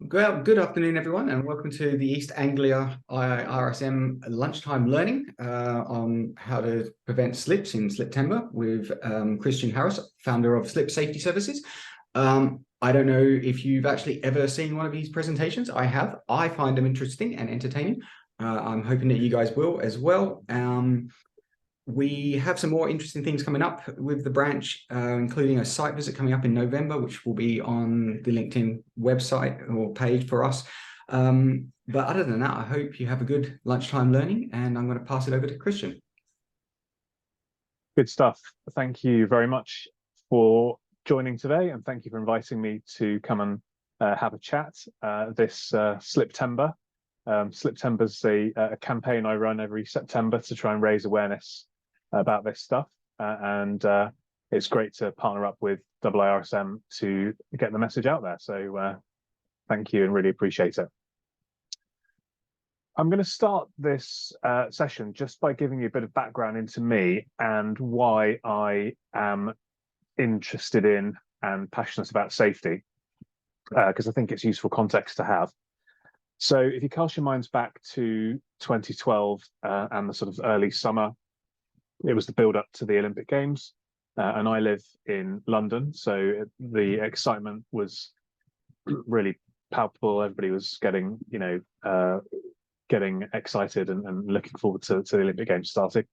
Good afternoon, everyone, and welcome to the East Anglia IIRSM lunchtime learning on how to prevent slips in Sliptember with Christian Harris, founder of Slip Safety Services. I don't know if you've actually ever seen one of these presentations. I have. I find them interesting and entertaining. I'm hoping that you guys will as well. We have some more interesting things coming up with the branch, including a site visit coming up in November, which will be on the LinkedIn website or page for us. But other than that, I hope you have a good lunchtime learning, and I'm going to pass it over to Christian. Good stuff. Thank you very much for joining today, and thank you for inviting me to come and have a chat this Sliptember. Sliptember is a campaign I run every September to try and raise awareness about this stuff, and it's great to partner up with IIRSM to get the message out there. So thank you and really appreciate it. I'm going to start this session just by giving you a bit of background into me and why I am interested in and passionate about safety, because I think it's useful context to have. So if you cast your minds back to 2012 and the sort of early summer, it was the build up to the Olympic Games, and I live in London, so the excitement was really palpable. Everybody was getting, getting excited and looking forward to the Olympic Games starting.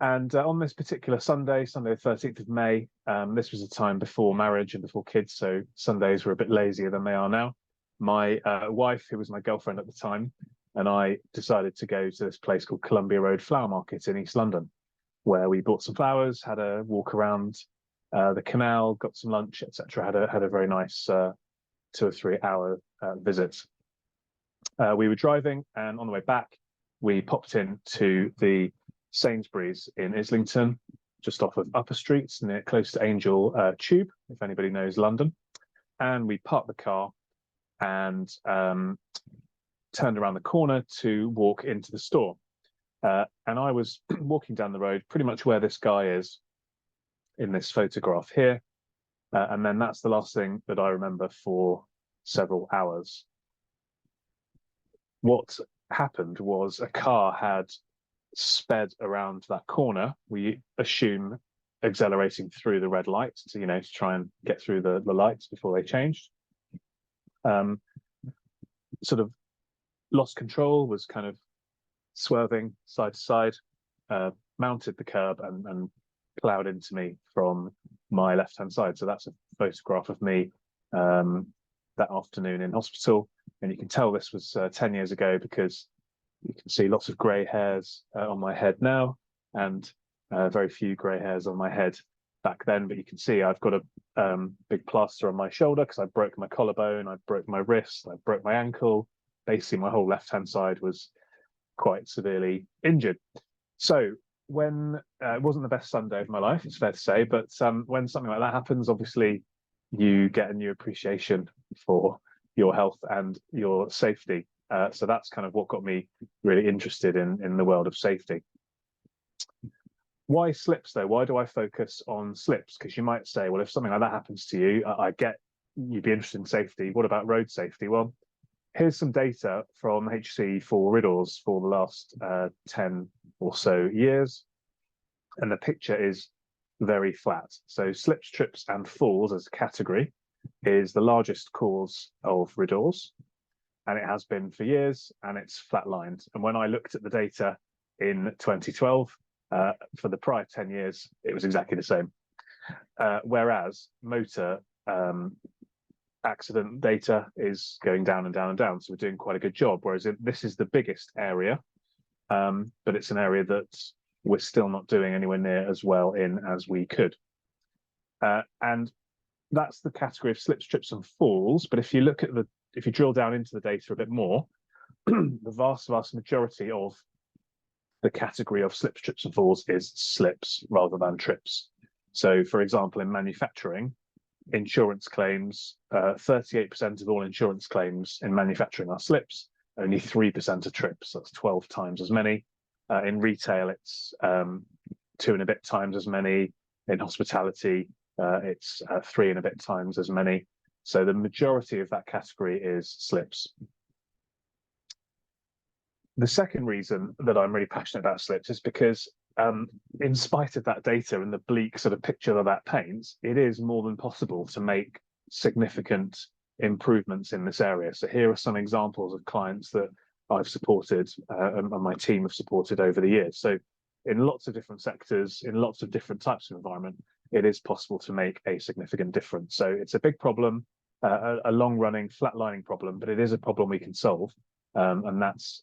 And on this particular Sunday, the 13th of May, this was a time before marriage and before kids, so Sundays were a bit lazier than they are now. My wife, who was my girlfriend at the time, and I decided to go to this place called Columbia Road Flower Market in East London, where we bought some flowers, had a walk around the canal, got some lunch, etc. Had a very nice 2 or 3 hour visit. We were driving, and on the way back, we popped into the Sainsbury's in Islington, just off of Upper Street, near close to Angel Tube, if anybody knows London. And we parked the car and turned around the corner to walk into the store. And I was walking down the road pretty much where this guy is in this photograph here. And then that's the last thing that I remember for several hours. What happened was a car had sped around that corner, we assume accelerating through the red light to try and get through the lights before they changed. Sort of lost control, was kind of swerving side to side, mounted the curb and plowed into me from my left-hand side. So that's a photograph of me that afternoon in hospital. And you can tell this was 10 years ago because you can see lots of grey hairs on my head now, and very few grey hairs on my head back then. But you can see I've got a big plaster on my shoulder because I broke my collarbone, I broke my wrist, I broke my ankle. Basically, my whole left-hand side was quite severely injured. So when it wasn't the best Sunday of my life, it's fair to say, but when something like that happens, obviously you get a new appreciation for your health and your safety. So that's kind of what got me really interested in the world of safety. Why slips though? Why do I focus on slips? Because you might say, well, if something like that happens to you, I get you'd be interested in safety. What about road safety? Well, here's some data from HC for Riddles for the last 10 or so years. And the picture is very flat. So slips, trips and falls as a category is the largest cause of riddles. And it has been for years, and it's flatlined. And when I looked at the data in 2012, for the prior 10 years, it was exactly the same. Whereas motor accident data is going down and down and down. So we're doing quite a good job. Whereas this is the biggest area, but it's an area that we're still not doing anywhere near as well in as we could. And that's the category of slips, trips and falls. But if you look at if you drill down into the data a bit more, the vast majority of the category of slips, trips and falls is slips rather than trips. So for example, in manufacturing, insurance claims, 38% of all insurance claims in manufacturing are slips, only 3% are trips. That's 12 times as many. In retail, it's 2 and a bit times as many. In hospitality, it's 3 and a bit times as many. So the majority of that category is slips. The second reason that I'm really passionate about slips is because in spite of that data and the bleak sort of picture that paints, it is more than possible to make significant improvements in this area. So here are some examples of clients that I've supported and my team have supported over the years. So in lots of different sectors, in lots of different types of environment, it is possible to make a significant difference. So it's a big problem, a long-running, flatlining problem, but it is a problem we can solve. And that's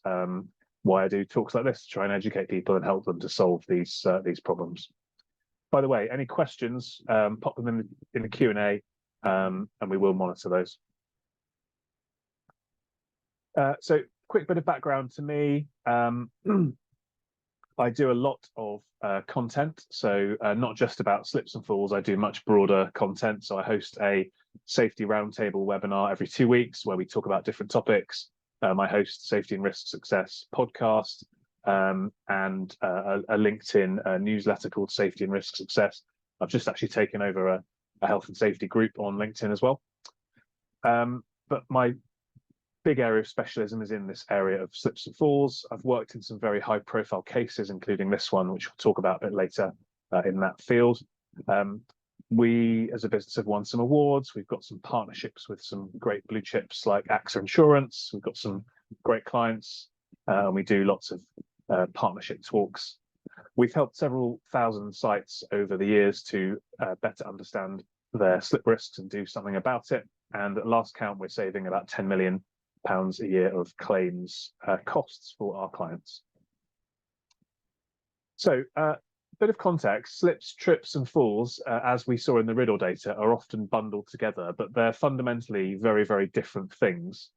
why I do talks like this, to try and educate people and help them to solve these problems. By the way, any questions, pop them in the Q&A, and we will monitor those. So quick bit of background to me. I do a lot of content, so not just about slips and falls. I do much broader content. So I host a safety roundtable webinar every 2 weeks where we talk about different topics. I host Safety and Risk Success podcast and a LinkedIn newsletter called Safety and Risk Success. I've just actually taken over a health and safety group on LinkedIn as well. But my big area of specialism is in this area of slips and falls. I've worked in some very high profile cases, including this one, which we'll talk about a bit later in that field. We, as a business, have won some awards. We've got some partnerships with some great blue chips like AXA Insurance. We've got some great clients, and we do lots of partnership talks. We've helped several thousand sites over the years to better understand their slip risks and do something about it. And at last count, we're saving about £10 million a year of claims costs for our clients. So, bit of context, slips, trips and falls, as we saw in the riddle data, are often bundled together, but they're fundamentally very, very different things.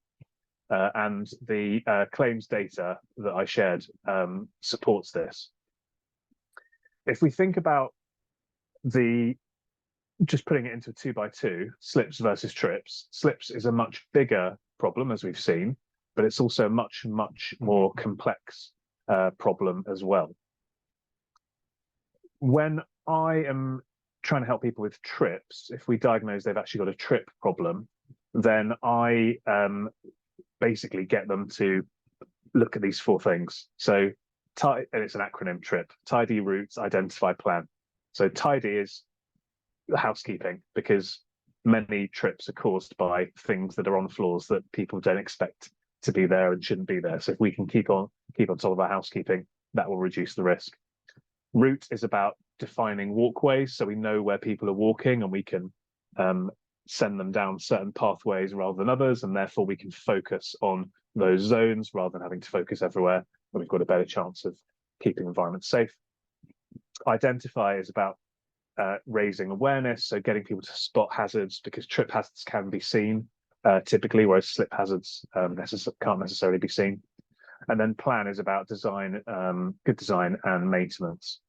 And the claims data that I shared supports this. If we think about just putting it into a 2x2, slips versus trips, slips is a much bigger problem, as we've seen, but it's also a much, much more complex problem as well. When I am trying to help people with trips, if we diagnose they've actually got a trip problem, then I basically get them to look at these 4 things. So, and it's an acronym TRIP: tidy, route, identify, plan. So tidy is housekeeping, because many trips are caused by things that are on floors that people don't expect to be there and shouldn't be there. So if we can keep on top of our housekeeping, that will reduce the risk. Route is about defining walkways, so we know where people are walking and we can send them down certain pathways rather than others, and therefore we can focus on those zones rather than having to focus everywhere, and we've got a better chance of keeping environments safe. Identify is about raising awareness, so getting people to spot hazards, because trip hazards can be seen typically, whereas slip hazards can't necessarily be seen. And then plan is about design, good design and maintenance.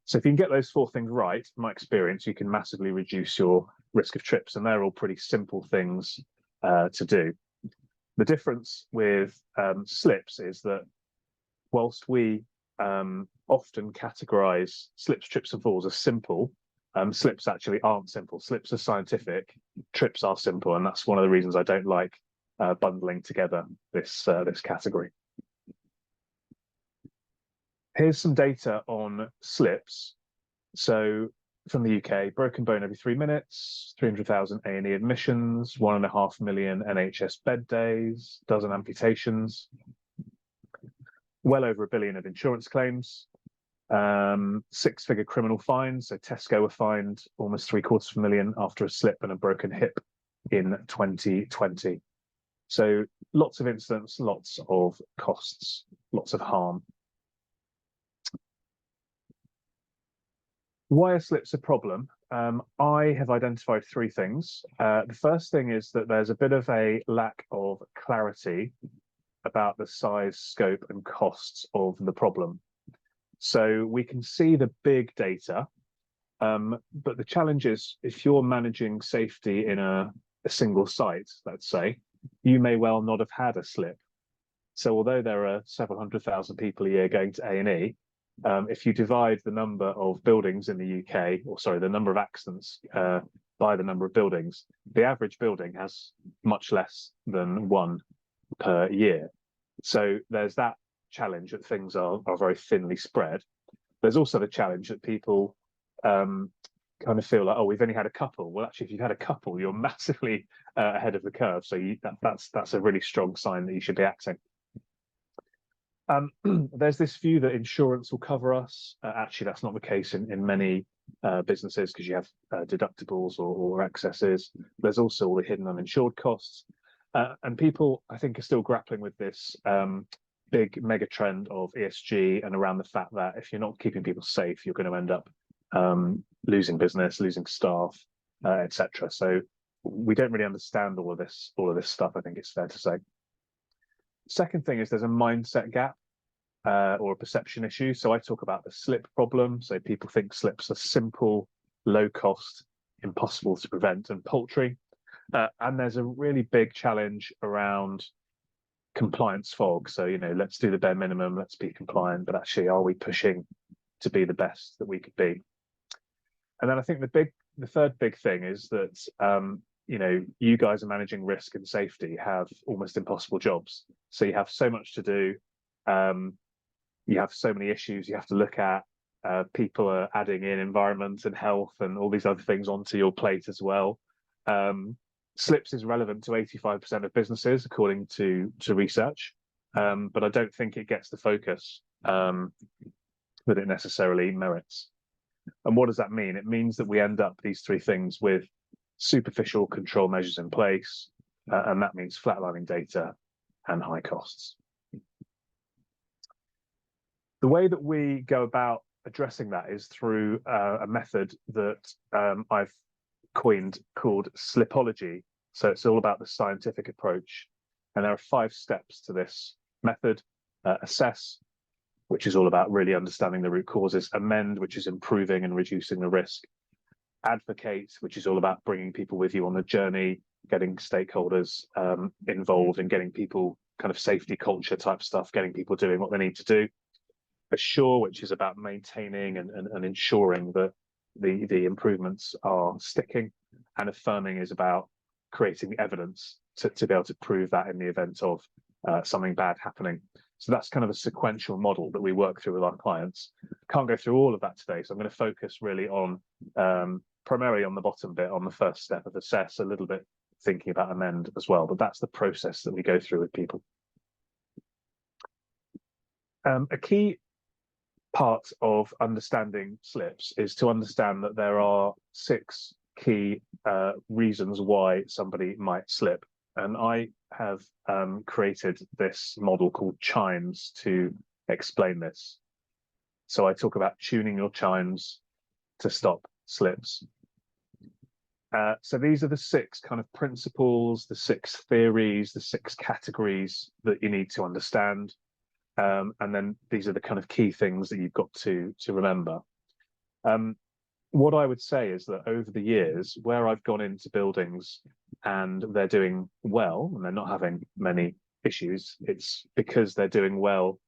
So if you can get those 4 things right, in my experience, you can massively reduce your risk of trips, and they're all pretty simple things to do. The difference with slips is that whilst we often categorize slips, trips and falls as simple, slips actually aren't simple. Slips are scientific, trips are simple, and that's one of the reasons I don't like bundling together this category. Here's some data on slips. So from the UK, broken bone every 3 minutes, 300,000 A&E admissions, 1.5 million NHS bed days, dozen amputations, well over £1 billion of insurance claims, 6-figure criminal fines. So Tesco were fined almost £750,000 after a slip and a broken hip in 2020. So lots of incidents, lots of costs, lots of harm. Why are slips a problem? I have identified 3 things. The first thing is that there's a bit of a lack of clarity about the size, scope and costs of the problem. So we can see the big data, but the challenge is, if you're managing safety in a single site, let's say, you may well not have had a slip. So although there are several 100,000 people a year going to A&E, if you divide the number of buildings in the UK, or sorry, the number of accidents by the number of buildings. The average building has much less than one per year. So there's that challenge that things are very thinly spread. There's also the challenge that people kind of feel like, oh, we've only had a couple. Well, actually, if you've had a couple, you're massively ahead of the curve. So that's a really strong sign that you should be acting. There's this view that insurance will cover us. Actually, that's not the case in many businesses, because you have deductibles or excesses. There's also all the hidden uninsured costs. And people, I think, are still grappling with this big mega trend of ESG, and around the fact that if you're not keeping people safe, you're going to end up losing business, losing staff, etc. So we don't really understand all of this stuff, I think it's fair to say. Second thing is there's a mindset gap or a perception issue. So I talk about the slip problem. So people think slips are simple, low cost, impossible to prevent, and paltry. And there's a really big challenge around compliance fog. So, let's do the bare minimum, let's be compliant, but actually, are we pushing to be the best that we could be? And then I think the third big thing is that you guys are managing risk and safety, have almost impossible jobs. So you have so much to do. You have so many issues you have to look at. People are adding in environment and health and all these other things onto your plate as well. Slips is relevant to 85% of businesses, according to research, but I don't think it gets the focus that it necessarily merits. And what does that mean? It means that we end up these three things with superficial control measures in place, and that means flatlining data and high costs. The way that we go about addressing that is through a method that I've coined called Slipology. So it's all about the scientific approach. And there are 5 steps to this method. Assess, which is all about really understanding the root causes. Amend, which is improving and reducing the risk. Advocate, which is all about bringing people with you on the journey, getting stakeholders involved, and getting people kind of safety culture type stuff, getting people doing what they need to do. Assure, which is about maintaining and ensuring that the improvements are sticking. And affirming is about creating the evidence to be able to prove that in the event of something bad happening. So that's kind of a sequential model that we work through with our clients. Can't go through all of that today, so I'm going to focus really on primarily on the bottom bit, on the first step of assess, a little bit thinking about amend as well, but that's the process that we go through with people. A key part of understanding slips is to understand that there are 6 key reasons why somebody might slip. And I have created this model called chimes to explain this. So I talk about tuning your chimes to stop slips. So these are the 6 kind of principles, the 6 theories, the 6 categories that you need to understand. And then these are the kind of key things that you've got to remember. What I would say is that over the years, where I've gone into buildings and they're doing well and they're not having many issues, it's because they're doing well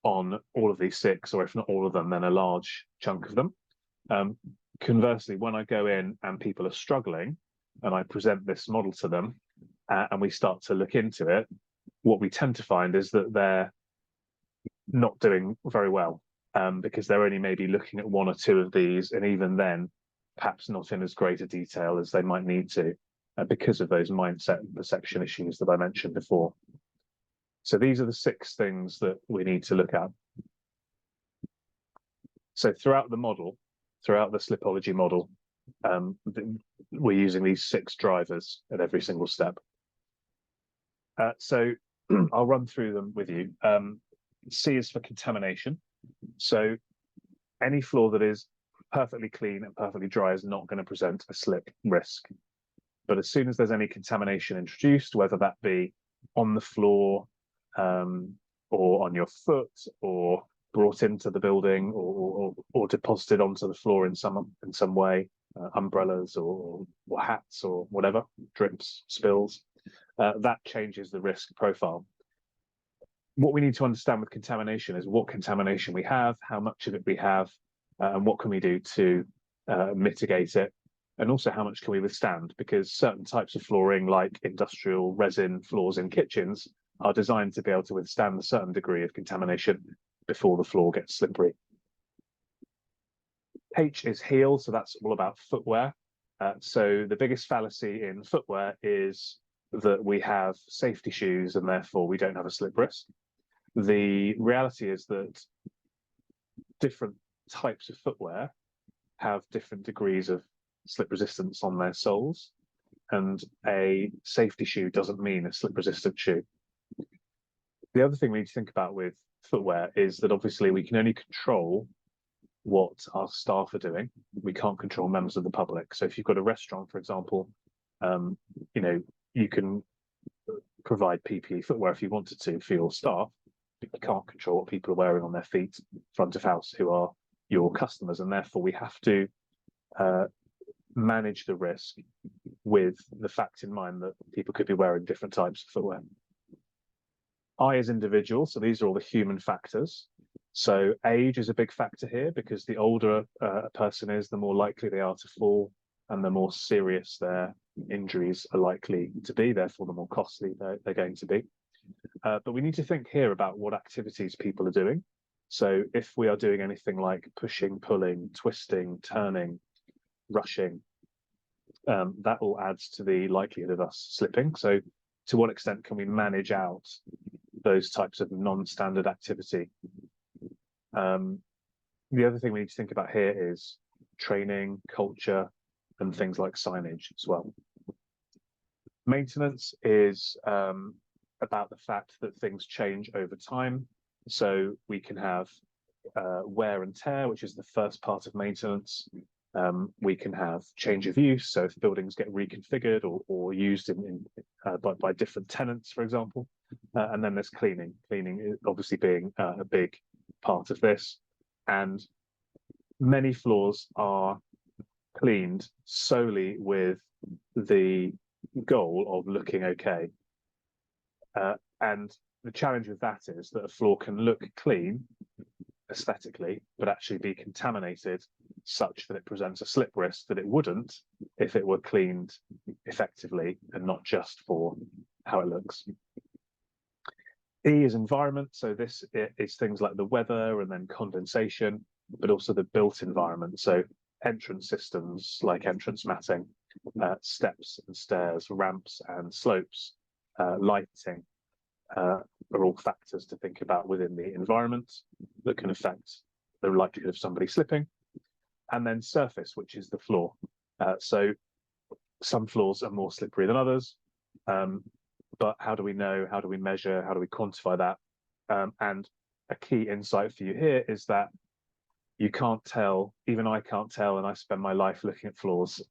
on all of these 6, or if not all of them, then a large chunk of them. Conversely, when I go in and people are struggling and I present this model to them and we start to look into it, what we tend to find is that they're not doing very well, because they're only maybe looking at 1 or 2 of these, and even then perhaps not in as great a detail as they might need to, because of those mindset and perception issues that I mentioned before. So these are the 6 things that we need to look at. So throughout the model, throughout the Slipology model, we're using these 6 drivers at every single step. So I'll run through them with you. C is for contamination. So any floor that is perfectly clean and perfectly dry is not going to present a slip risk. But as soon as there's any contamination introduced, whether that be on the floor or on your foot, or brought into the building, or deposited onto the floor in some way, umbrellas or hats or whatever, drips, spills, that changes the risk profile. What we need to understand with contamination is what contamination we have, how much of it we have, and what can we do to mitigate it. and also how much can we withstand, because certain types of flooring, like industrial resin floors in kitchens, are designed to be able to withstand a certain degree of contamination before the floor gets slippery. H is heel, so that's all about footwear. So the biggest fallacy in footwear is that we have safety shoes and therefore we don't have a slip risk. The reality is that different types of footwear have different degrees of slip resistance on their soles, and a safety shoe doesn't mean a slip resistant shoe. The other thing we need to think about with footwear is that obviously we can only control what our staff are doing. We can't control members of the public. So if you've got a restaurant, for example, you know, you can provide PPE footwear if you wanted to for your staff, but you can't control what people are wearing on their feet front of house who are your customers, and therefore we have to manage the risk with the fact in mind that people could be wearing different types of footwear. I is individual, so these are all the human factors. So age is a big factor here, because the older a person is, the more likely they are to fall, and the more serious their injuries are likely to be, therefore the more costly they're going to be. But we need to think here about what activities people are doing. So if we are doing anything like pushing, pulling, twisting, turning, rushing, that all adds to the likelihood of us slipping. So to what extent can we manage out those types of non-standard activity? The other thing we need to think about here is training, culture, and things like signage as well. Maintenance is about the fact that things change over time. So we can have wear and tear, which is the first part of maintenance. We can have change of use, so if buildings get reconfigured or used by different tenants, for example. And then there's cleaning. Cleaning obviously being a big part of this. And many floors are cleaned solely with the goal of looking okay. And the challenge with that is that a floor can look clean aesthetically, but actually be contaminated such that it presents a slip risk that it wouldn't if it were cleaned effectively and not just for how it looks. E is environment, so this is things like the weather and then condensation, but also the built environment. So entrance systems like entrance matting, steps and stairs, ramps and slopes, lighting, are all factors to think about within the environment that can affect the likelihood of somebody slipping. And then surface, which is the floor. So some floors are more slippery than others, but how do we know, how do we measure, how do we quantify that? And a key insight for you here is that you can't tell, even I can't tell, and I spend my life looking at floors,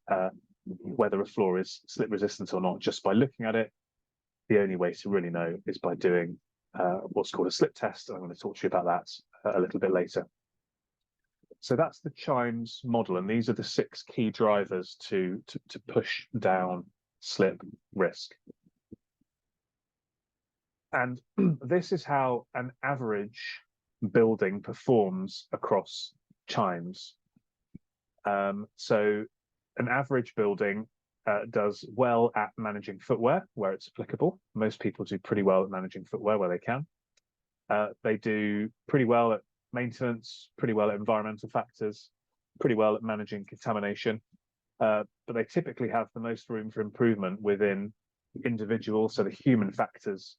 whether a floor is slip resistant or not just by looking at it. The only way to really know is by doing what's called a slip test. I'm going to talk to you about that a little bit later. So that's the Chimes model, and these are the 6 key drivers to push down slip risk. And this is how an average building performs across Chimes. So an average building does well at managing footwear where it's applicable. Most people do pretty well at managing footwear where they can. They do pretty well at maintenance, pretty well at environmental factors, pretty well at managing contamination, but they typically have the most room for improvement within individual, so the human factors,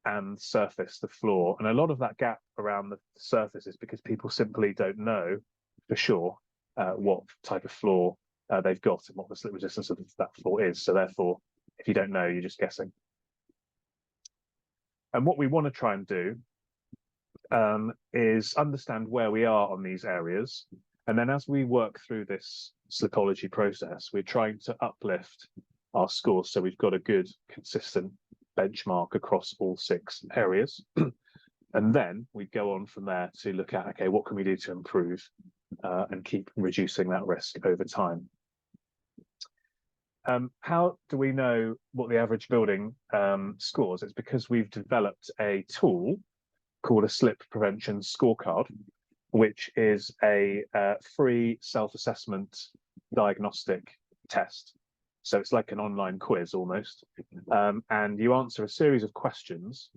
and surface, the floor. And a lot of that gap around the surface is because people simply don't know for sure what type of floor they've got and what the slip resistance of that floor is. So therefore, if you don't know, you're just guessing. And what we want to try and do is understand where we are on these areas. And then as we work through this slipology process, we're trying to uplift our scores so we've got a good, consistent benchmark across all 6 areas. And then we go on from there to look at, okay, what can we do to improve and keep reducing that risk over time? How do we know what the average building scores? It's because we've developed a tool called a slip prevention scorecard, which is a free self-assessment diagnostic test. So it's like an online quiz almost. And you answer a series of questions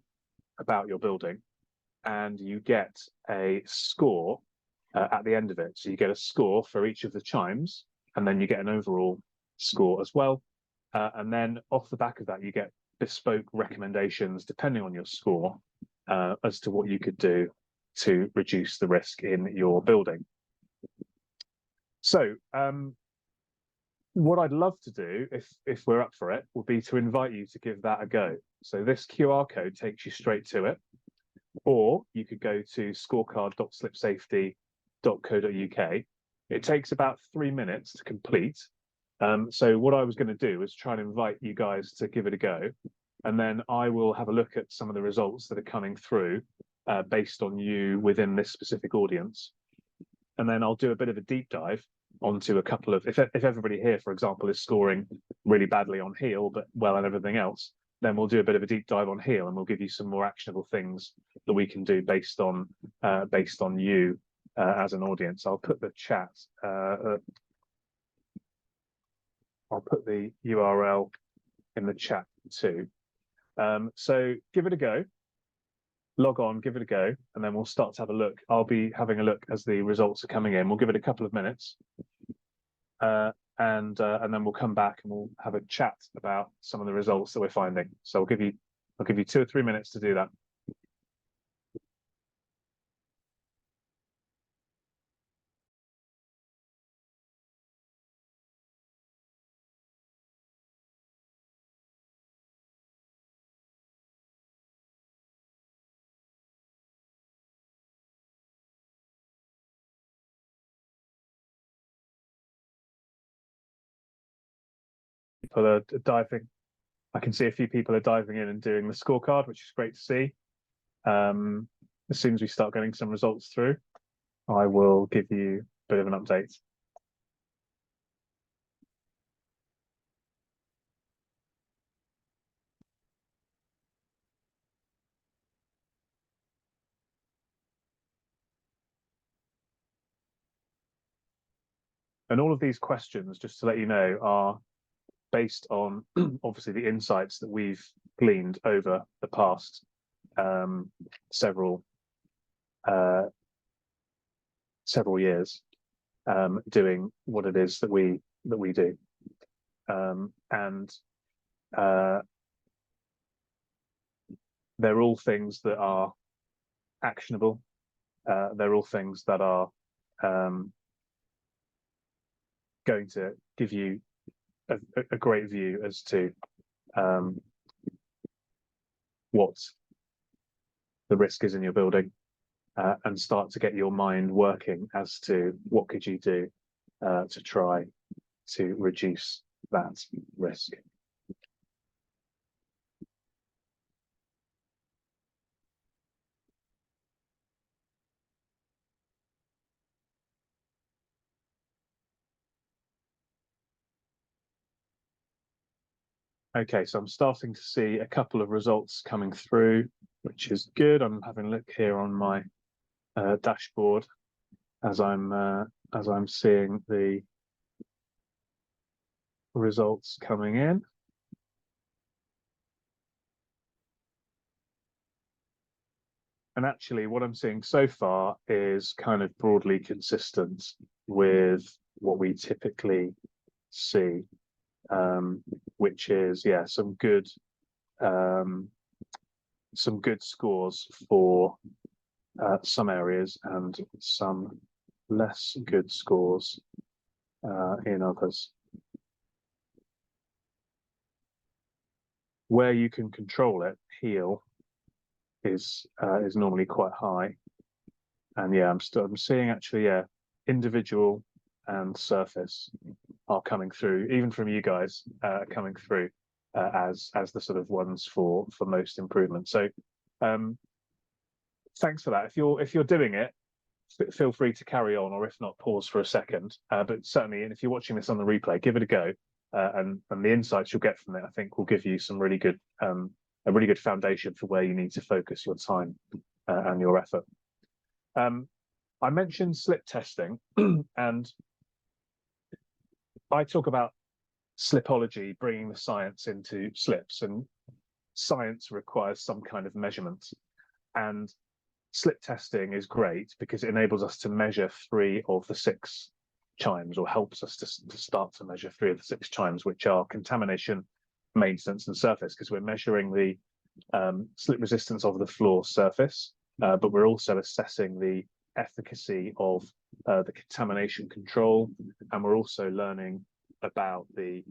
about your building, and you get a score at the end of it. So you get a score for each of the chimes, and then you get an overall score as well. And then off the back of that, you get bespoke recommendations, depending on your score, as to what you could do to reduce the risk in your building. So what I'd love to do, if we're up for it, would be to invite you to give that a go. So this QR code takes you straight to it, or you could go to scorecard.slipsafety.co.uk. It takes about 3 minutes to complete. So what I was going to do is try and invite you guys to give it a go, and then I will have a look at some of the results that are coming through based on you within this specific audience. And then I'll do a bit of a deep dive onto a couple of, if everybody here, for example, is scoring really badly on heel, but well on everything else, then we'll do a bit of a deep dive on heel, and we'll give you some more actionable things that we can do based on you as an audience. I'll put the chat, I'll put the URL in the chat too. So give it a go. Log on, give it a go, and then we'll start to have a look. I'll be having a look as the results are coming in. We'll give it a couple of minutes, and then we'll come back and we'll have a chat about some of the results that we're finding. So I'll give you 2 or 3 minutes to do that. People are diving. I can see a few people are diving in and doing the scorecard, which is great to see. As soon as we start getting some results through, I will give you a bit of an update. And all of these questions, just to let you know, are based on obviously the insights that we've gleaned over the past several years doing what it is that we do, and they're all things that are actionable. They're all things that are going to give you a great view as to what the risk is in your building, and start to get your mind working as to what could you do to try to reduce that risk. Okay, so I'm starting to see a couple of results coming through, which is good. I'm having a look here on my dashboard as I'm seeing the results coming in. And actually what I'm seeing so far is kind of broadly consistent with what we typically see, which is, yeah, some good scores for some areas and some less good scores in others. Where you can control it, heel, is normally quite high, and yeah, I'm seeing actually, yeah, individual and surface are coming through, even from you guys, coming through as the sort of ones for most improvement. So thanks for that. If you're doing it, feel free to carry on, or if not, pause for a second. But certainly, and if you're watching this on the replay, give it a go, and the insights you'll get from it, I think, will give you some really good a really good foundation for where you need to focus your time and your effort. I mentioned slip testing, and I talk about slipology, bringing the science into slips, and science requires some kind of measurement. And slip testing is great because it enables us to measure 3 of the 6 chimes, or helps us to start to measure 3 of the 6 chimes, which are contamination, maintenance, and surface, because we're measuring the slip resistance of the floor surface, but we're also assessing the efficacy of the contamination control, and we're also learning about the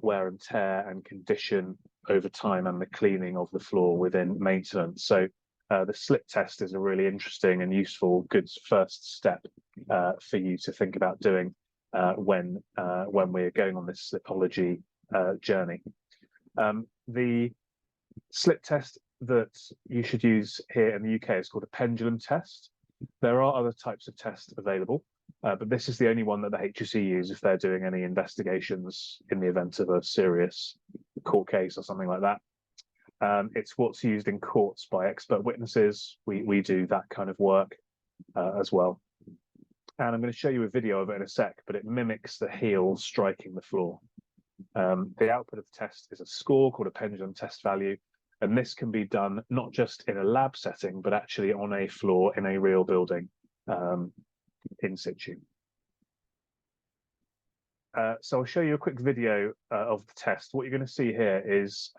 wear and tear and condition over time, and the cleaning of the floor within maintenance. So the slip test is a really interesting and useful, good first step for you to think about doing when we're going on this slipology journey. The slip test that you should use here in the UK is called a pendulum test. There are other types of tests available, but this is the only one that the HSE use if they're doing any investigations in the event of a serious court case or something like that. It's what's used in courts by expert witnesses. We do that kind of work as well. And I'm going to show you a video of it in a sec, but it mimics the heel striking the floor. The output of the test is a score called a pendulum test value, and this can be done not just in a lab setting, but actually on a floor in a real building in situ. So I'll show you a quick video of the test. What you're going to see here is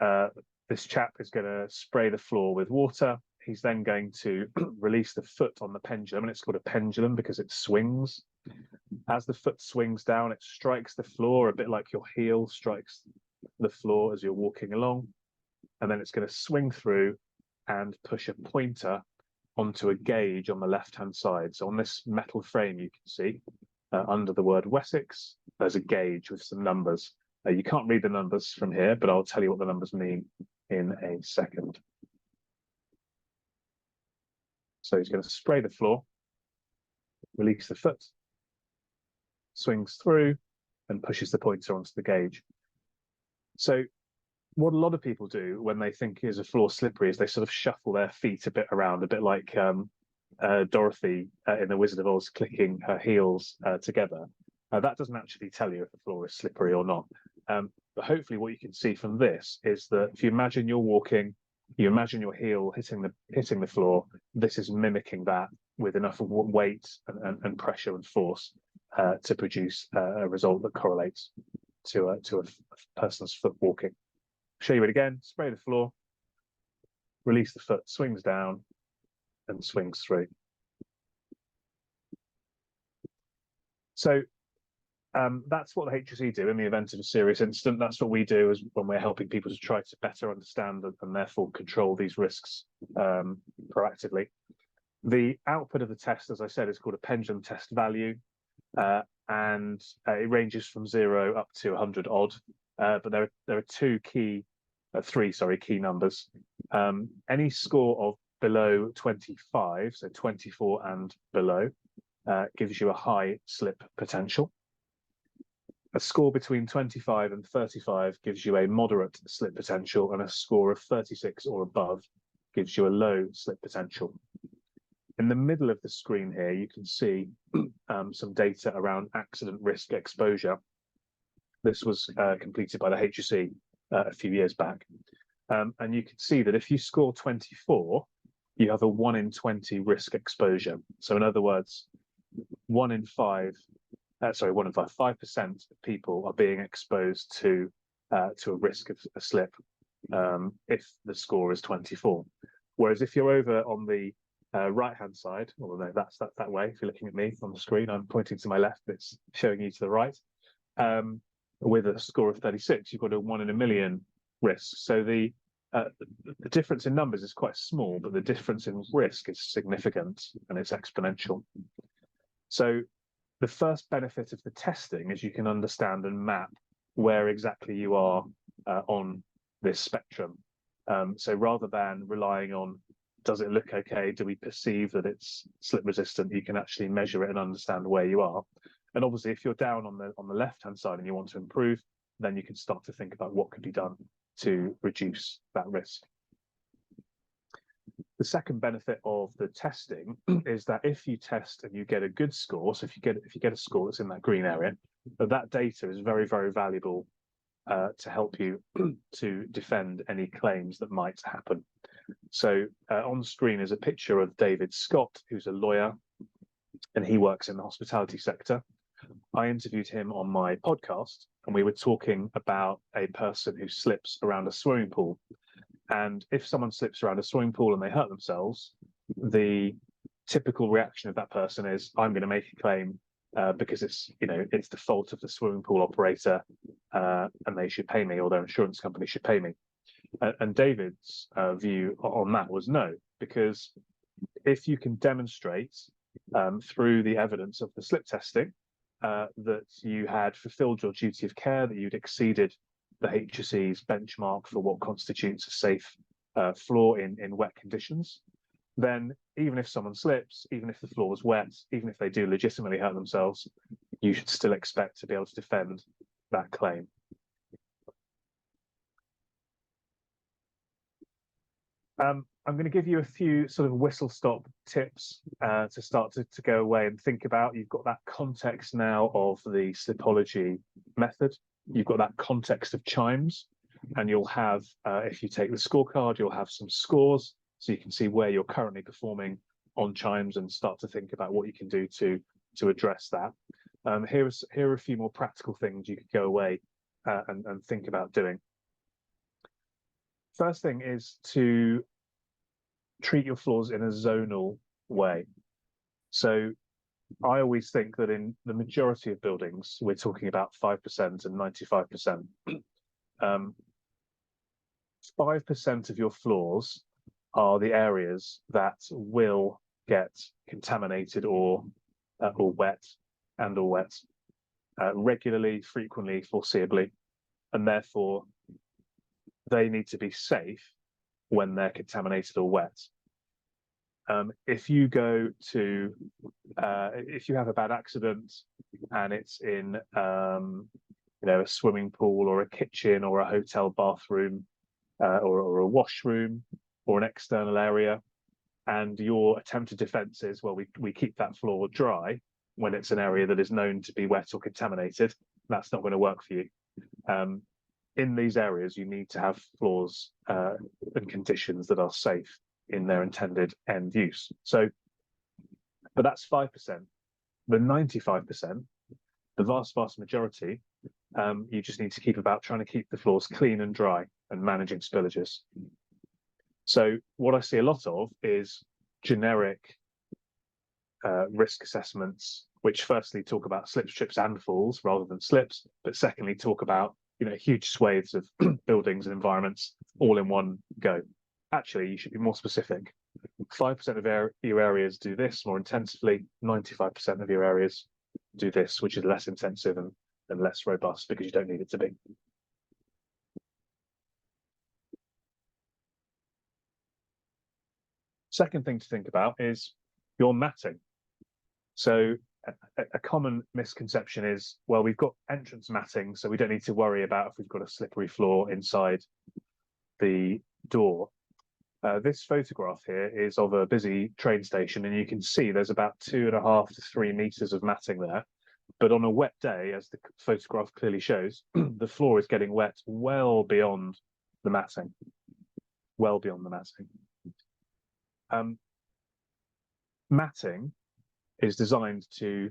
this chap is going to spray the floor with water. He's then going to release the foot on the pendulum, and it's called a pendulum because it swings. As the foot swings down, it strikes the floor a bit like your heel strikes the floor as you're walking along. And then it's going to swing through and push a pointer onto a gauge on the left-hand side. So on this metal frame, you can see under the word Wessex, there's a gauge with some numbers. You can't read the numbers from here, but I'll tell you what the numbers mean in a second. So he's going to spray the floor, release the foot, swings through, and pushes the pointer onto the gauge. So what a lot of people do when they think is a floor slippery is they sort of shuffle their feet a bit around, a bit like Dorothy in The Wizard of Oz clicking her heels together. That doesn't actually tell you if the floor is slippery or not. But hopefully what you can see from this is that if you imagine you're walking, you imagine your heel hitting the floor, this is mimicking that with enough weight and pressure and force to produce a result that correlates to a person's foot walking. Show you it again, spray the floor, release the foot, swings down and swings through. So that's what the HSE do in the event of a serious incident. That's what we do is when we're helping people to try to better understand and therefore control these risks proactively. The output of the test, as I said, is called a pendulum test value, and it ranges from 0 up to 100 odd. But there are three key numbers. Any score of below 25, so 24 and below, gives you a high slip potential. A score between 25 and 35 gives you a moderate slip potential, and a score of 36 or above gives you a low slip potential. In the middle of the screen here, you can see some data around accident risk exposure. This was completed by the HSE a few years back. And you can see that if you score 24, you have a 1 in 20 risk exposure. So in other words, 5% of people are being exposed to a risk of a slip if the score is 24. Whereas if you're over on the right-hand side, well, no, that's that way. If you're looking at me on the screen, I'm pointing to my left, it's showing you to the right. With a score of 36, you've got a 1 in a million risk. So the difference in numbers is quite small, but the difference in risk is significant and it's exponential. So the first benefit of the testing is you can understand and map where exactly you are on this spectrum. So rather than relying on, does it look okay? Do we perceive that it's slip resistant? You can actually measure it and understand where you are. And obviously, if you're down on the left-hand side and you want to improve, then you can start to think about what could be done to reduce that risk. The second benefit of the testing is that if you test and you get a good score, so if you get a score that's in that green area, that data is very, very valuable to help you to defend any claims that might happen. So on screen is a picture of David Scott, who's a lawyer, and he works in the hospitality sector. I interviewed him on my podcast, and we were talking about a person who slips around a swimming pool. And if someone slips around a swimming pool and they hurt themselves, the typical reaction of that person is, I'm going to make a claim because it's the fault of the swimming pool operator, and they should pay me, or their insurance company should pay me. And David's view on that was no, because if you can demonstrate through the evidence of the slip testing that you had fulfilled your duty of care, that you'd exceeded the HSE's benchmark for what constitutes a safe floor in wet conditions, then even if someone slips, even if the floor was wet, even if they do legitimately hurt themselves, you should still expect to be able to defend that claim. I'm going to give you a few sort of whistle-stop tips to start to go away and think about. You've got that context now of the slipology method. You've got that context of chimes, and you'll have, if you take the scorecard, you'll have some scores, so you can see where you're currently performing on chimes and start to think about what you can do to address that. Here are a few more practical things you could go away and think about doing. First thing is to treat your floors in a zonal way. So I always think that in the majority of buildings, we're talking about 5% and 95%. 5% of your floors are the areas that will get contaminated or wet regularly, frequently, foreseeably, and therefore they need to be safe when they're contaminated or wet. If you go to, if you have a bad accident and it's in, a swimming pool or a kitchen or a hotel bathroom or a washroom or an external area, and your attempted defence is, well, we keep that floor dry when it's an area that is known to be wet or contaminated, that's not going to work for you. In these areas, you need to have floors and conditions that are safe in their intended end use. So, but that's 5%. The 95%, the vast majority, you just need to keep about trying to keep the floors clean and dry and managing spillages. So what I see a lot of is generic risk assessments, which firstly talk about slips, trips and falls rather than slips, but secondly talk about huge swathes of buildings and environments all in one go. Actually, you should be more specific. 5% of your areas do this more intensively, 95% of your areas do this, which is less intensive and less robust because you don't need it to be. Second thing to think about is your matting. So a common misconception is, well, we've got entrance matting, so we don't need to worry about if we've got a slippery floor inside the door. This photograph here is of a busy train station, and you can see there's about 2.5 to 3 meters of matting there. But on a wet day, as the photograph clearly shows, the floor is getting wet well beyond the matting. Well beyond the matting. Matting is designed to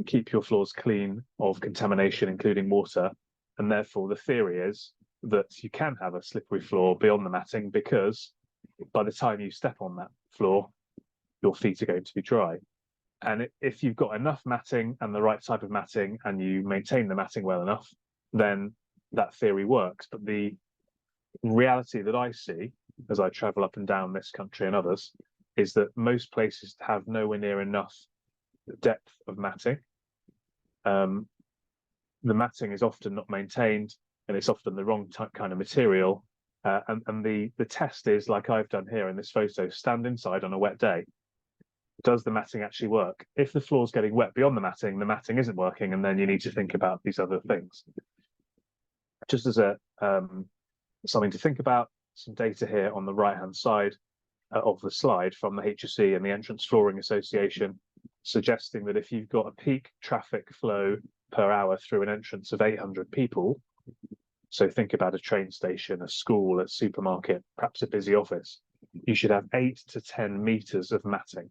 keep your floors clean of contamination, including water, and therefore the theory is that you can have a slippery floor beyond the matting because by the time you step on that floor, your feet are going to be dry. And if you've got enough matting and the right type of matting and you maintain the matting well enough, then that theory works. But the reality that I see as I travel up and down this country and others is that most places have nowhere near enough depth of matting. The matting is often not maintained, and it's often the wrong kind of material. And the test is, like I've done here in this photo, stand inside on a wet day. Does the matting actually work? If the floor's getting wet beyond the matting isn't working, and then you need to think about these other things. Just as something to think about, some data here on the right-hand side of the slide from the HSE and the Entrance Flooring Association, suggesting that if you've got a peak traffic flow per hour through an entrance of 800 people, So think about a train station, a school, a supermarket, perhaps a busy office. You should have 8 to 10 meters of matting.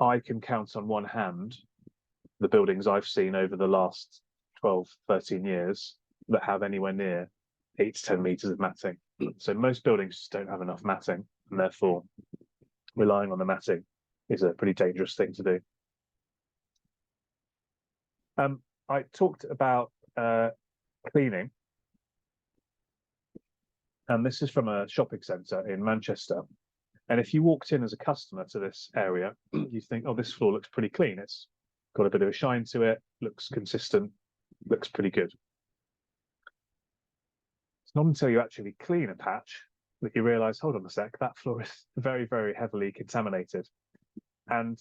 I can count on one hand the buildings I've seen over the last 12, 13 years that have anywhere near 8 to 10 meters of matting. So most buildings just don't have enough matting, and therefore relying on the matting is a pretty dangerous thing to do. I talked about cleaning, and this is from a shopping centre in Manchester. And if you walked in as a customer to this area, you think, oh, this floor looks pretty clean. It's got a bit of a shine to it, looks consistent, looks pretty good. It's not until you actually clean a patch that you realise, hold on a sec, that floor is very, very heavily contaminated. And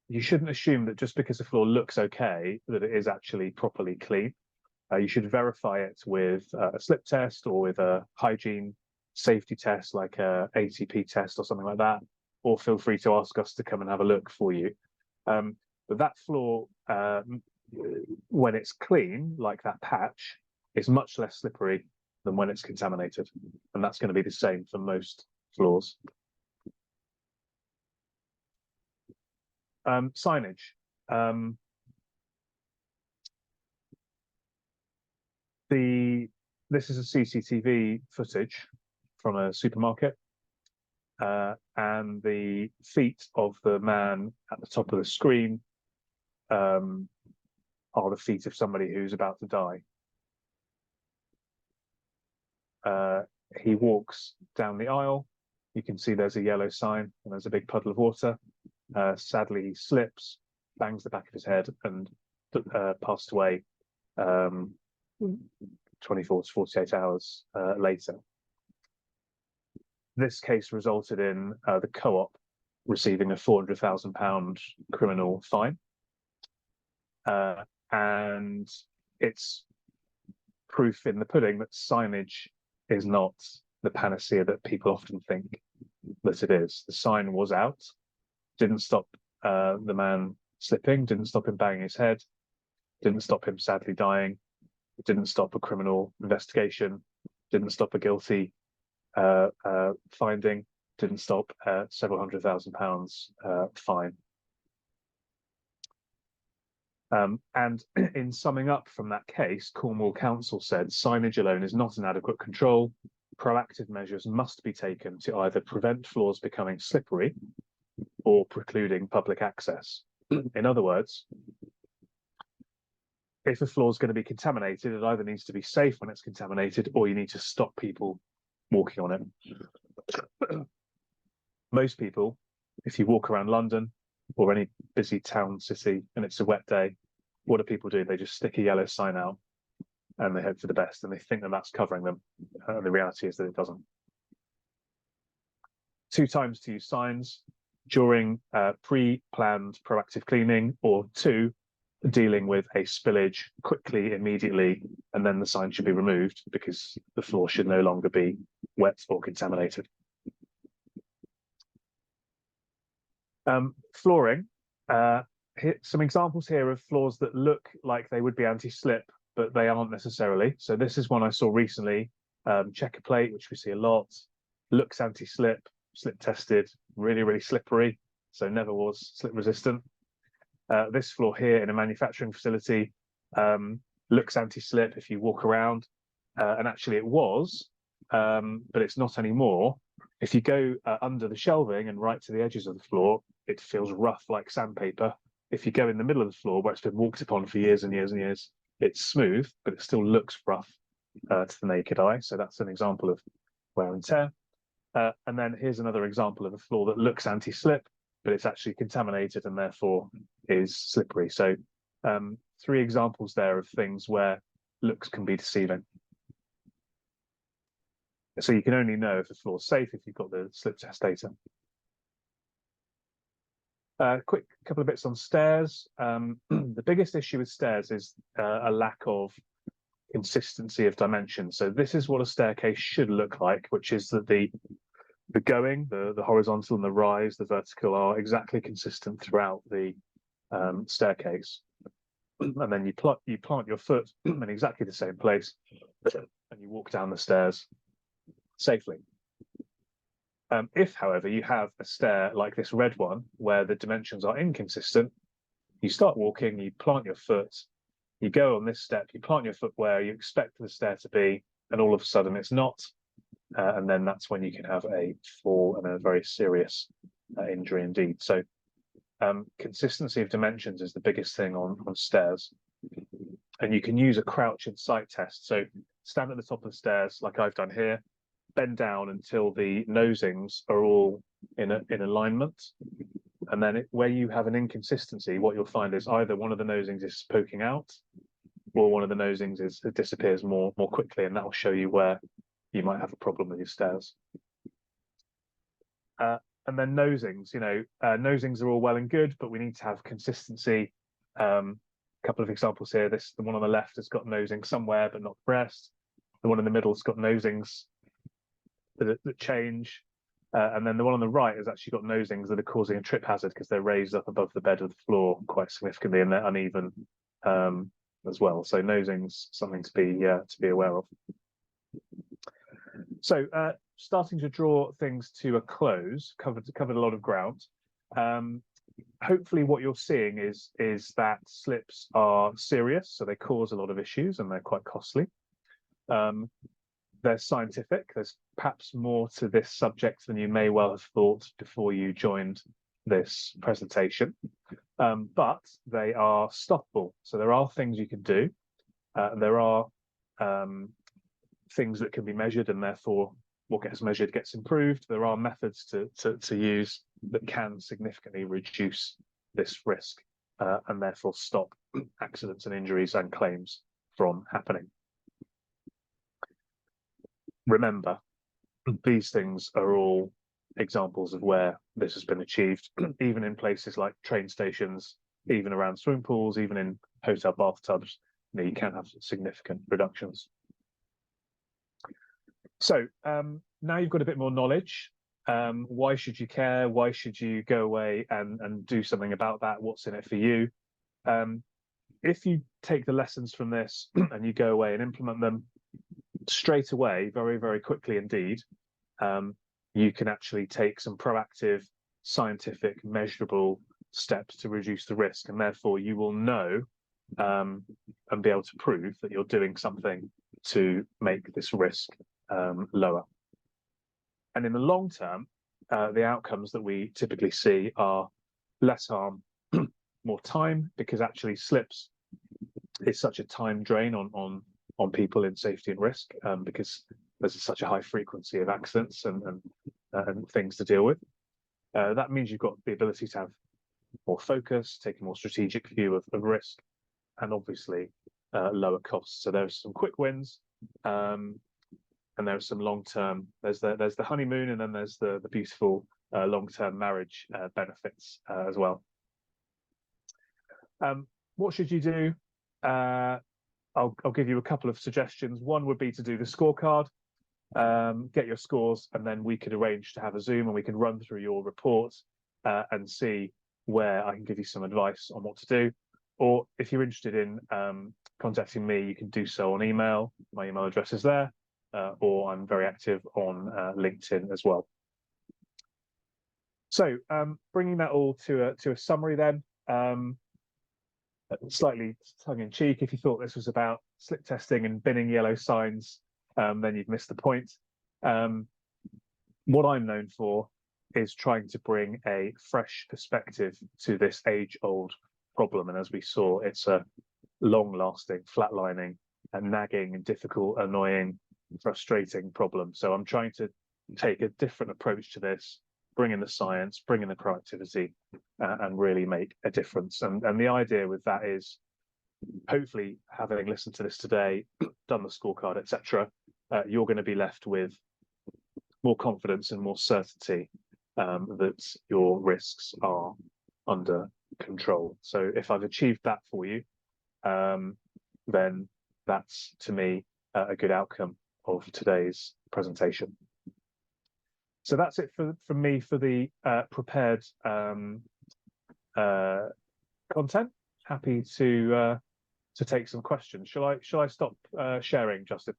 you shouldn't assume that just because the floor looks okay, that it is actually properly clean. You should verify it with a slip test or with a hygiene safety test, like a ATP test or something like that, or feel free to ask us to come and have a look for you. But that floor, when it's clean, like that patch, is much less slippery than when it's contaminated. And that's going to be the same for most floors. Signage. This is a CCTV footage from a supermarket, and the feet of the man at the top of the screen are the feet of somebody who's about to die. He walks down the aisle. You can see there's a yellow sign and there's a big puddle of water. Sadly, he slips, bangs the back of his head, and passed away 24 to 48 hours later. This case resulted in the Co-op receiving a £400,000 criminal fine. And it's proof in the pudding that signage is not the panacea that people often think that it is. The sign was out, didn't stop the man slipping, didn't stop him banging his head, didn't stop him sadly dying, it didn't stop a criminal investigation, didn't stop a guilty finding, didn't stop several £100,000 fine. And in summing up from that case, Cornwall Council said signage alone is not an adequate control. Proactive measures must be taken to either prevent floors becoming slippery or precluding public access. In other words, if a floor is going to be contaminated, it either needs to be safe when it's contaminated, or you need to stop people walking on it. Most people, if you walk around London or any busy town, city, and it's a wet day, what do people do? They just stick a yellow sign out and they hope for the best, and they think that that's covering them. The reality is that it doesn't. 2 times to use signs during pre-planned proactive cleaning, or 2, dealing with a spillage quickly, immediately, and then the sign should be removed because the floor should no longer be wet or contaminated. Flooring. Some examples here of floors that look like they would be anti-slip, but they aren't necessarily. So this is one I saw recently, checker plate, which we see a lot, looks anti-slip, slip tested, really, really slippery, so never was slip resistant. This floor here in a manufacturing facility looks anti-slip if you walk around, and actually it was, but it's not anymore. If you go under the shelving and right to the edges of the floor, it feels rough like sandpaper. If you go in the middle of the floor where it's been walked upon for years and years and years, it's smooth, but it still looks rough to the naked eye. So that's an example of wear and tear. And then here's another example of a floor that looks anti-slip, but it's actually contaminated and therefore is slippery. So 3 examples there of things where looks can be deceiving. So you can only know if the floor's safe if you've got the slip test data. Quick couple of bits on stairs. The biggest issue with stairs is a lack of consistency of dimension. So this is what a staircase should look like, which is that the horizontal and the rise, the vertical, are exactly consistent throughout the staircase. and then you plant your foot in exactly the same place, and you walk down the stairs safely. If, however, you have a stair like this red one, where the dimensions are inconsistent, you start walking, you plant your foot, you go on this step, you plant your foot where you expect the stair to be, and all of a sudden it's not, and then that's when you can have a fall and a very serious injury indeed. So consistency of dimensions is the biggest thing on stairs, and you can use a crouch and sight test. So stand at the top of the stairs like I've done here, bend down until the nosings are all in alignment, and then where you have an inconsistency, what you'll find is either one of the nosings is poking out, or one of the nosings it disappears more quickly, and that will show you where you might have a problem with your stairs. And then nosings, nosings are all well and good, but we need to have consistency. A couple of examples here. The one on the left has got nosings somewhere but not pressed. The one in the middle has got nosings that change, and then the one on the right has actually got nosings that are causing a trip hazard because they're raised up above the bed of the floor quite significantly, and they're uneven as well. So nosings, something to be aware of. So starting to draw things to a close, covered a lot of ground. Hopefully what you're seeing is that slips are serious, so they cause a lot of issues and they're quite costly. They're scientific. There's perhaps more to this subject than you may well have thought before you joined this presentation, but they are stoppable. So there are things you can do. There are things that can be measured, and therefore what gets measured gets improved. There are methods to use that can significantly reduce this risk, and therefore stop accidents and injuries and claims from happening. Remember, these things are all examples of where this has been achieved, even in places like train stations, even around swimming pools, even in hotel bathtubs. You can have significant reductions. So now you've got a bit more knowledge. Why should you care? Why should you go away and do something about that? What's in it for you? If you take the lessons from this and you go away and implement them straight away, very, very quickly indeed, you can actually take some proactive, scientific, measurable steps to reduce the risk, and therefore you will know and be able to prove that you're doing something to make this risk lower. And in the long term, the outcomes that we typically see are less harm, more time, because actually slips is such a time drain on people in safety and risk, because there's such a high frequency of accidents and things to deal with. That means you've got the ability to have more focus, take a more strategic view of risk, and obviously lower costs. So there's some quick wins, and there's some long-term. There's the honeymoon, and then there's the beautiful long-term marriage benefits as well. What should you do? I'll give you a couple of suggestions. One would be to do the scorecard, get your scores, and then we could arrange to have a Zoom and we can run through your report and see where I can give you some advice on what to do. Or if you're interested in contacting me, you can do so on email. My email address is there, or I'm very active on LinkedIn as well. So bringing that all to a summary then, slightly tongue-in-cheek, if you thought this was about slip testing and binning yellow signs, then you've missed the point. What I'm known for is trying to bring a fresh perspective to this age-old problem, and as we saw, it's a long-lasting, flatlining, and nagging and difficult, annoying, frustrating problem. So I'm trying to take a different approach to this, bring in the science, bring in the proactivity, and really make a difference. And the idea with that is, hopefully, having listened to this today, done the scorecard, etc., you're going to be left with more confidence and more certainty that your risks are under control. So if I've achieved that for you, then that's, to me, a good outcome of today's presentation. So that's it from me for the prepared content. Happy to take some questions. Shall I stop sharing, Justin?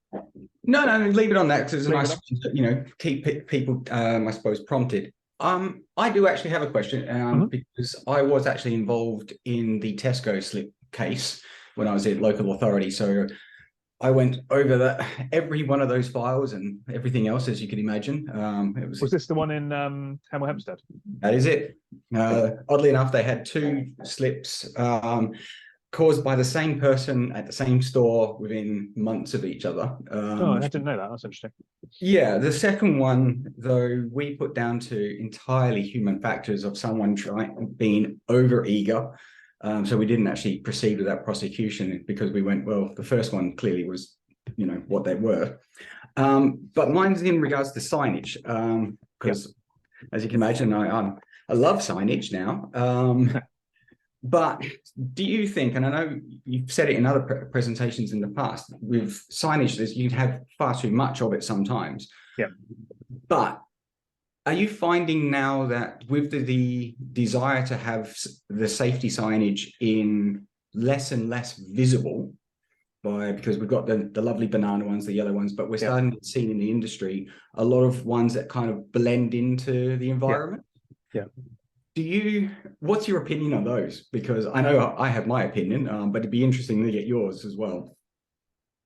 No, no, leave it on that because it's a Leave it nice, on? keep people, I suppose, prompted. I do actually have a question Mhm. because I was actually involved in the Tesco slip case when I was at local authority. So I went over every one of those files and everything else, as you can imagine. Was this the one in Hemel Hempstead? That is it. Oddly enough, they had two slips caused by the same person at the same store within months of each other. Oh, I didn't know that. That's interesting. Yeah, the second one, though, we put down to entirely human factors of someone being over eager. So we didn't actually proceed with that prosecution because we went, well, the first one clearly was, what they were. But mine's in regards to signage, because as you can imagine, I love signage now. But do you think, and I know you've said it in other presentations in the past, with signage, you'd have far too much of it sometimes. Yeah. But are you finding now that with the desire to have the safety signage in less and less visible, because we've got the lovely banana ones, the yellow ones, but we're starting to see in the industry a lot of ones that kind of blend into the environment? Yeah. What's your opinion on those? Because I know I have my opinion, but it'd be interesting to get yours as well.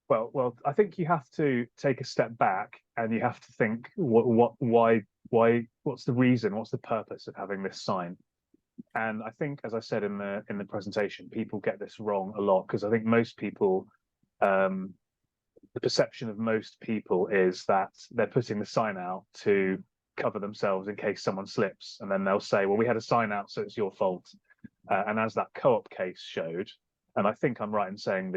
Well, I think you have to take a step back and you have to think, why, what's the reason, what's the purpose of having this sign? And I think, as I said in the presentation, people get this wrong a lot because I think most people, the perception of most people is that they're putting the sign out to cover themselves in case someone slips, and then they'll say, well, we had a sign out, so it's your fault. And as that Co-op case showed, and I think I'm right in saying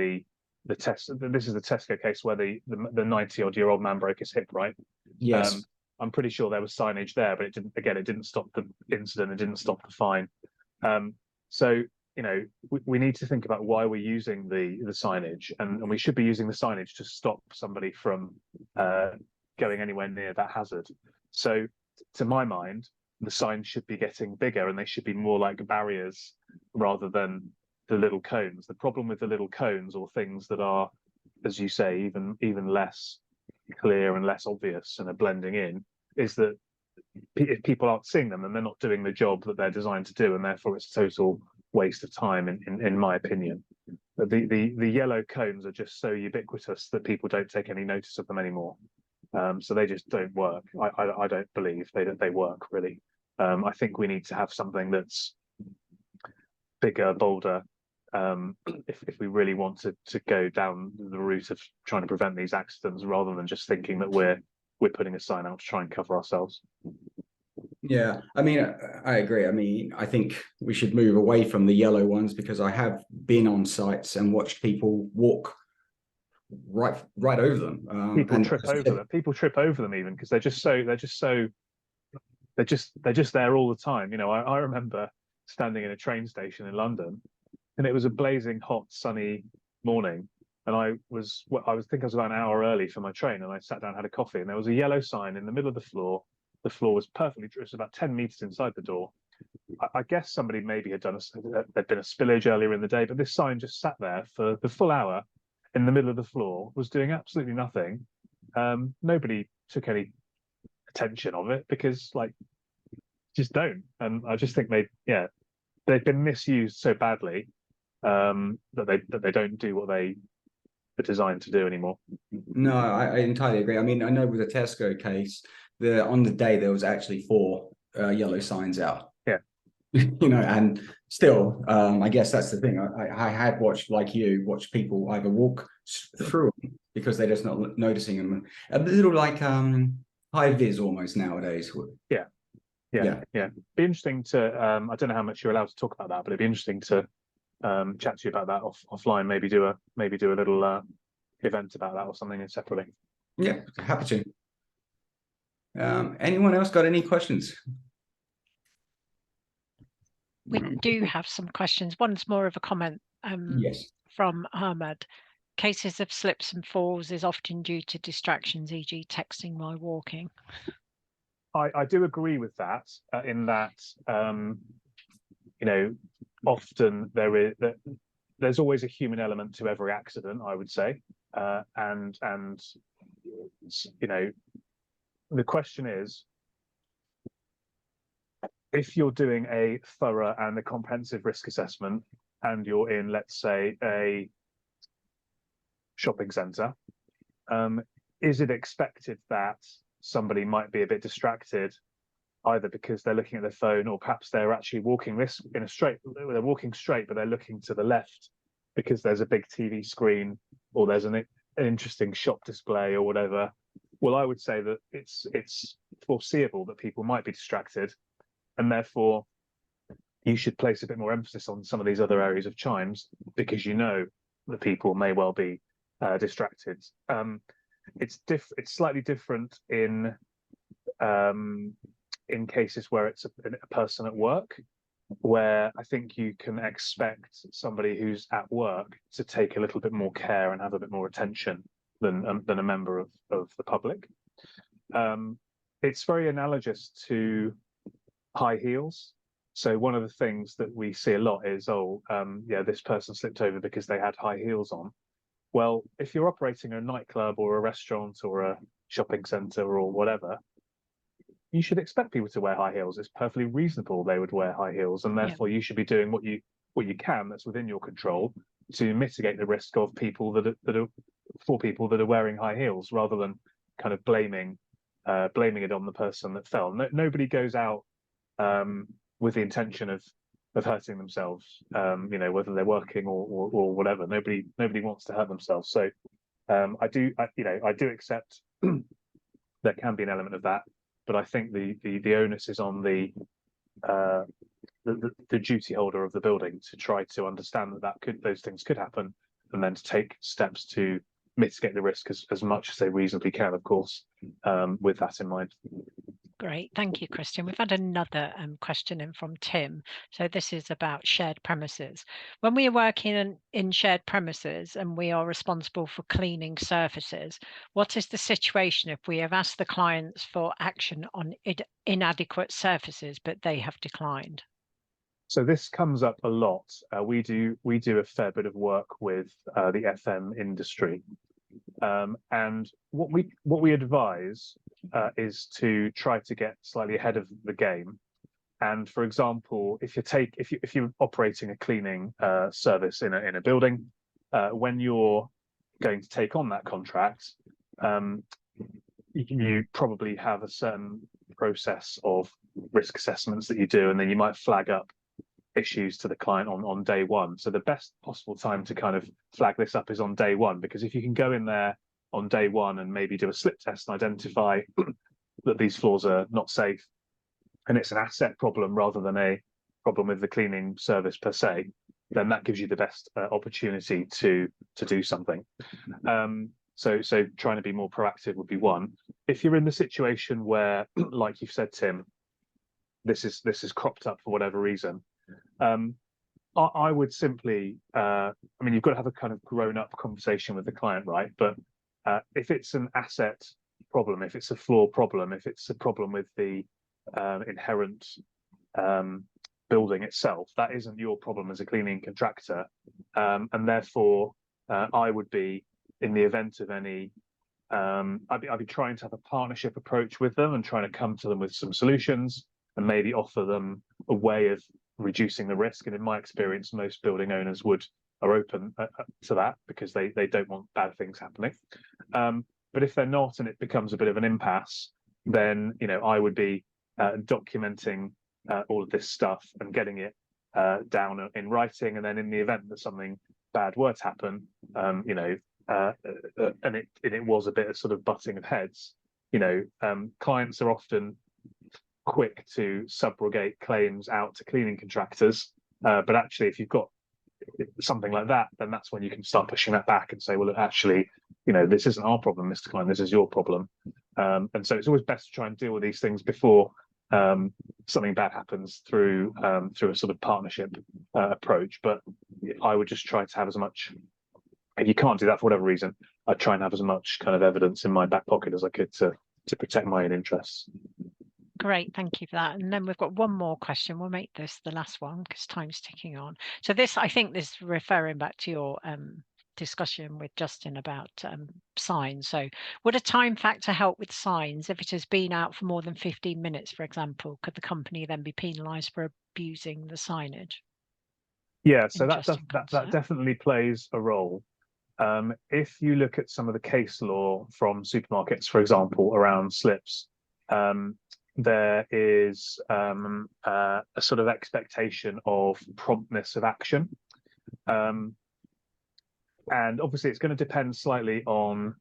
this is the Tesco case where the 90-odd-year-old man broke his hip, right? Yes. I'm pretty sure there was signage there, but it didn't stop the incident, it didn't stop the fine. So we need to think about why we're using the signage, and we should be using the signage to stop somebody from going anywhere near that hazard. So to my mind, the signs should be getting bigger and they should be more like barriers rather than the little cones. The problem with the little cones, or things that are, as you say, even less clear and less obvious and are blending in, is that if people aren't seeing them, then they're not doing the job that they're designed to do, and therefore it's a total waste of time, in my opinion. The yellow cones are just so ubiquitous that people don't take any notice of them anymore. So they just don't work. I don't believe they work really. I think we need to have something that's bigger, bolder, if we really want to go down the route of trying to prevent these accidents, rather than just thinking that we're putting a sign out to try and cover ourselves. Yeah, I mean, I agree. I mean, I think we should move away from the yellow ones, because I have been on sites and watched people walk right over them. People trip over them even because they're just there all the time. I remember standing in a train station in London, and it was a blazing hot, sunny morning, and I think I was about an hour early for my train, and I sat down, had a coffee, and there was a yellow sign in the middle of the floor. The floor was perfectly, it was about 10 meters inside the door. I guess somebody maybe there'd been a spillage earlier in the day, but this sign just sat there for the full hour in the middle of the floor, was doing absolutely nothing. Nobody took any attention of it because, just don't. And I just think they've been misused so badly that they don't do what they are designed to do anymore. No, I entirely agree. I mean, I know with the Tesco case, on the day there was actually 4 yellow signs out. Yeah. And still, I guess that's the thing. I had watched people either walk through them because they're just not noticing them. A little like high vis almost nowadays. Yeah. Be interesting to I don't know how much you're allowed to talk about that, but it'd be interesting to chat to you about that offline. Maybe do a little event about that or something separately. Yeah, happy to. Anyone else got any questions? We do have some questions. One's more of a comment Yes. from Ahmed. Cases of slips and falls is often due to distractions, e.g. texting while walking. I do agree with that, in that often there is that there's always a human element to every accident, I would say, and you know, the question is, if you're doing a thorough and a comprehensive risk assessment, and you're in, let's say, a shopping centre, is it expected that somebody might be a bit distracted, either because they're looking at their phone, or perhaps they're actually walking they're walking straight, but they're looking to the left because there's a big TV screen, or there's an interesting shop display or whatever? Well, I would say that it's foreseeable that people might be distracted, and therefore you should place a bit more emphasis on some of these other areas of chimes, because you know that people may well be distracted. It's slightly different in cases where it's a person at work, where I think you can expect somebody who's at work to take a little bit more care and have a bit more attention than a member of the public. It's very analogous to high heels. So one of the things that we see a lot is, yeah, this person slipped over because they had high heels on. Well, if you're operating a nightclub or a restaurant or a shopping centre or whatever, you should expect people to wear high heels. It's perfectly reasonable they would wear high heels, and therefore you should be doing what you can that's within your control to mitigate the risk of people that are wearing high heels, rather than kind of blaming it on the person that fell. Nobody goes out with the intention of hurting themselves, you know, whether they're working or whatever. Nobody wants to hurt themselves. So I do accept there can be an element of that, but I think the onus is on the duty holder of the building to try to understand that those things could happen, and then to take steps to mitigate the risk as much as they reasonably can, of course, with that in mind. Great, thank you, Christian. We've had another question in from Tim. So this is about shared premises. When we are working in shared premises and we are responsible for cleaning surfaces, what is the situation if we have asked the clients for action on inadequate surfaces, but they have declined? So this comes up a lot. We do a fair bit of work with the FM industry, and what we advise is to try to get slightly ahead of the game. And for example, if you're operating a cleaning service in a building, when you're going to take on that contract, you probably have a certain process of risk assessments that you do, and then you might flag up issues to the client on day one. So the best possible time to kind of flag this up is on day one, because if you can go in there on day one and maybe do a slip test and identify that these floors are not safe, and it's an asset problem rather than a problem with the cleaning service per se, then that gives you the best opportunity to do something. So trying to be more proactive would be one. If you're in the situation where, like you've said, Tim, this is cropped up for whatever reason, I would simply, I mean, you've got to have a kind of grown-up conversation with the client, right? But if it's an asset problem, if it's a floor problem, if it's a problem with the inherent building itself, that isn't your problem as a cleaning contractor, and therefore I would be, in the event of any, I'd be trying to have a partnership approach with them and trying to come to them with some solutions and maybe offer them a way of reducing the risk. And in my experience, most building owners are open to that, because they don't want bad things happening. But if they're not, and it becomes a bit of an impasse, then I would be documenting all of this stuff and getting it down in writing. And then in the event that something bad were to happen, and it was a bit of sort of butting of heads, clients are often quick to subrogate claims out to cleaning contractors, but actually if you've got something like that, then that's when you can start pushing that back and say, well, actually, this isn't our problem, Mr. Client, this is your problem. And so it's always best to try and deal with these things before something bad happens through a sort of partnership approach. But I would just try to have as much, if you can't do that for whatever reason, I'd try and have as much kind of evidence in my back pocket as I could to protect my own interests. Great, thank you for that. And then we've got one more question. We'll make this the last one because time's ticking on. So this, I think this is referring back to your discussion with Justin about signs. So would a time factor help with signs if it has been out for more than 15 minutes, for example? Could the company then be penalised for abusing the signage? Yeah, so Interesting that concept. definitely plays a role. If you look at some of the case law from supermarkets, for example, around slips, there is a sort of expectation of promptness of action. And obviously, it's going to depend slightly on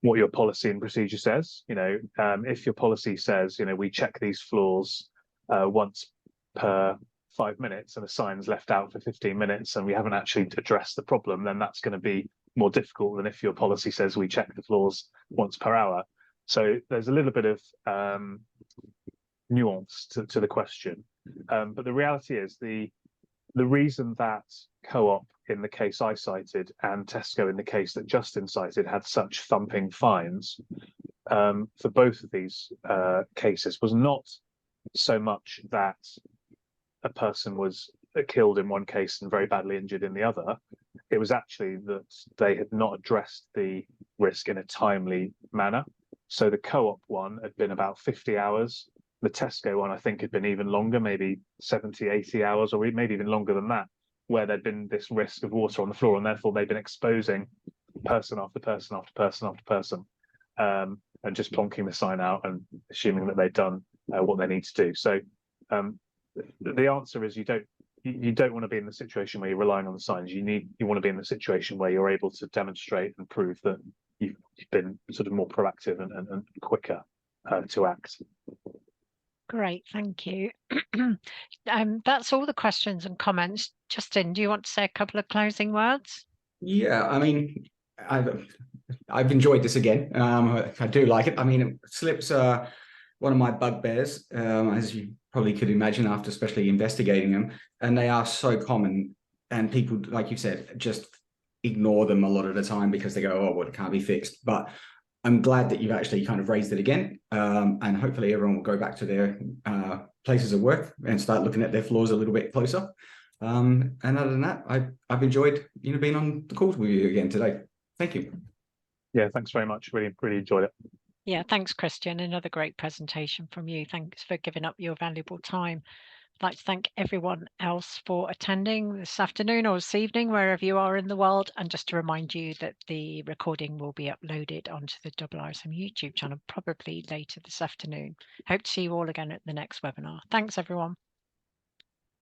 what your policy and procedure says. You know, if your policy says, you know, we check these floors once per 5 minutes and a sign's left out for 15 minutes and we haven't actually addressed the problem, then that's going to be more difficult than if your policy says we check the floors once per hour. So there's a little bit of nuance to the question. But the reality is the reason that Co-op in the case I cited and Tesco in the case that Justin cited had such thumping fines for both of these cases was not so much that a person was killed in one case and very badly injured in the other. It was actually that they had not addressed the risk in a timely manner. So the Co-op one had been about 50 hours. The Tesco one, I think, had been even longer, maybe 70, 80 hours, or maybe even longer than that, where there'd been this risk of water on the floor, and therefore they'd been exposing person after person after person after person, and just plonking the sign out and assuming that they'd done what they need to do. So the answer is you don't want to be in the situation where you're relying on the signs. You want to be in the situation where you're able to demonstrate and prove that you've been sort of more proactive and quicker to act. Great, thank you. That's all the questions and comments. Justin, do you want to say a couple of closing words? Yeah, I mean, I've enjoyed this again. I do like it. I mean, slips are one of my bugbears, as you probably could imagine after especially investigating them. And they are so common. And people, like you said, just ignore them a lot of the time because they go, oh, well, it can't be fixed. But I'm glad that you've actually kind of raised it again. And hopefully everyone will go back to their places of work and start looking at their floors a little bit closer. And other than that, I've enjoyed being on the call with you again today. Thank you. Yeah, thanks very much. Really enjoyed it. Yeah, thanks, Christian. Another great presentation from you. Thanks for giving up your valuable time. I'd like to thank everyone else for attending this afternoon or this evening, wherever you are in the world. And just to remind you that the recording will be uploaded onto the IIRSM YouTube channel, probably later this afternoon. Hope to see you all again at the next webinar. Thanks, everyone.